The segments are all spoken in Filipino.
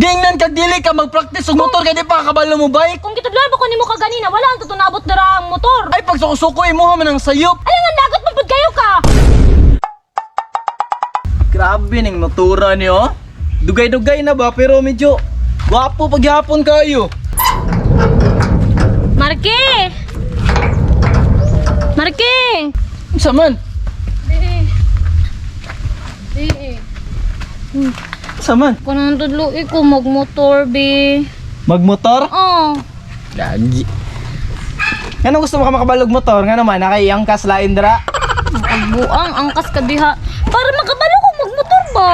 Gingnan kag dili ka mag-practice og motor kay di pa kabalo mo bike. Kung kitudlan pa ko nimo kaganina, wala ang tutunabot dara ang motor. Ay pag suko-suko imo man ang sayop. Alangan dagot man pud kayo ka. Grabe ning motora niyo. Dugay-dugay na ba pero medyo gwapo pagyapon kayo. Marke! Marke! Unsa man? Unsa man? Kanang tudlo ko magmotor be. Magmotor? Oh. Gagi. Ngano gusto mo ka makabalog motor? Ngano man nakaiyangkas lain dra? Buang angkas ka diha. Para makabalo ko magmotor ba?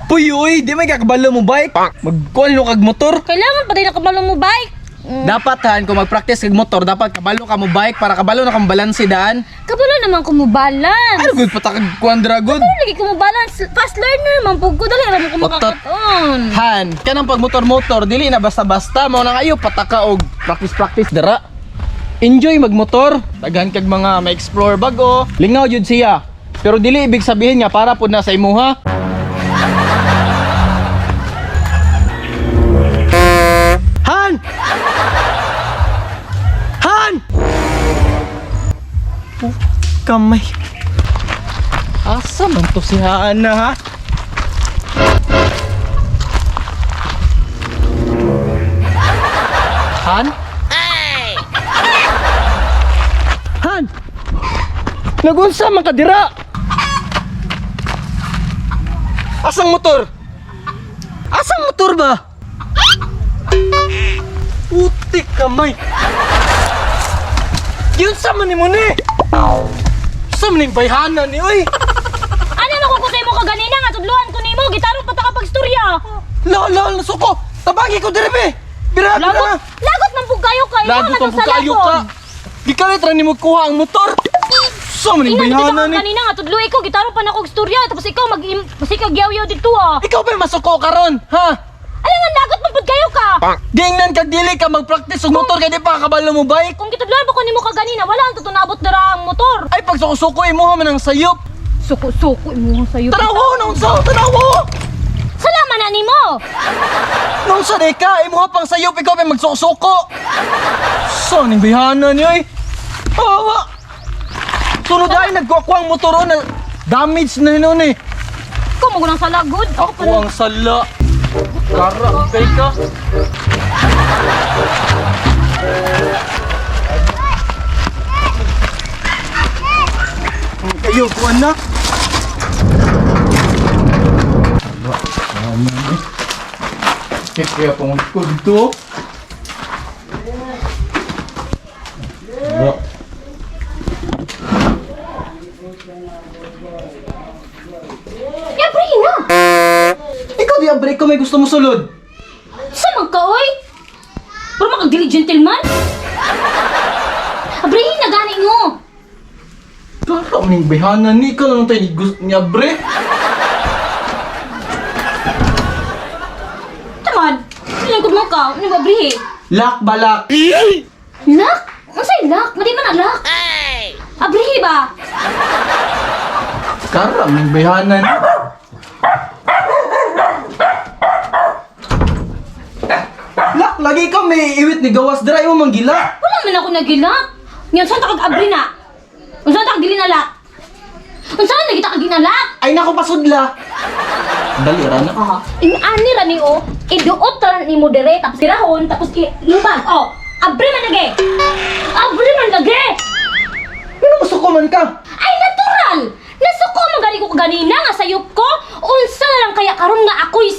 Puy, di may kakabalo mo bike. Magkuhan no kag motor. Kailangan pa din nakabalo mo bike. Dapat han kung mag-practice kag motor, dapat kabalo ka mo bike para kabalo na kang balanse daan. Kabalo naman ko mo balance. Ano gud patakag kuan dra gud? Lagi ko mo balance. Fast learner man pug ko dali ra mo ko Otot. makakaton. Han, kanang pag motor-motor dili na basta-basta mao nang ayo pataka og practice dara. Enjoy magmotor. Daghan kag mga ma-explore bago. Lingaw jud siya. Pero dili ibig sabihin nga para pud na sa imuha. Han! Han! Oh, kamay. Asa man to si Haan na ha? Han? Han! Nagunsa man ka dira? Asang motor? Asang motor ba? Putik kamay. Yun sa man ni mo ni. Sa man yung bayhanan ni oy. Ano makukutay mo kaganina nga tudluan ko nimo gitarong pa ta ka pagstorya. Lol, nasuko. Tabagi ko diri be. Bira na. Lagot man pug kayo kayo. Lagot ang pukayo ka. Gikalit ra nimo kuha ang motor. Sa man yung Ina dito bayhanan ka ni. kanina nga tudloy ko gitarong pa na kog storya tapos ikaw masikag yaw-yaw dito ah. Ikaw ba masuko karon, ha? Alangan dagot man pud kayo ka. Gingnan kag dili ka mag-practice og motor kay di pa kabalo mo bike. Kung kitudlan pa ko nimo kaganina, wala ang tutunabot dara ang motor. Ay pag suko-suko imo man ang sayop. Suko-suko imo sayo. Tanawo nung sa tanawo. Salaman na nimo. Nung sa deka imo pang sayop ikaw pa magsuko-suko. Sa ning bayhanan ni oy. Awa. Sunod ay nagkukuha ang motor na damage na hinon eh. Ikaw mo nang salagod. Ako ang sala. Karang kay ka. Kayo, kuwan na. Kaya pangod ko dito. Ya Brina. Ikaw di break ko may gusto mo sulod. Sa magkaoy? Pero makagdili gentleman? Abrihin na gani mo! Kara maning bihanan ni ka lang tayo ni gusto niya bre. Tamad! Nilangkod mo ka, ano ba abrihi? Lak balak. Lak? Ano sa'yo lak? Madi man na lak? Abrihi ba? Kara maning bihanan. Lak lagi ka may iwit ni gawas dra imo manggila. Wala man ako nagilak. Ngayon saan ta kag-abri na? Kung saan ta kag-dili na lak? Kung saan na kita kag-ginalak? Ay nako pasudla. Dali ra na. Inani ra ni o, iduot ra ni mo dire tapos dirahon tapos ilubag. Oh, abri man lagi. Abri man lagi. Pero masuko man ka. Ay natural. Nasuko man gani ko ganina nga sayop ko. Unsa na lang kaya karon nga ako'y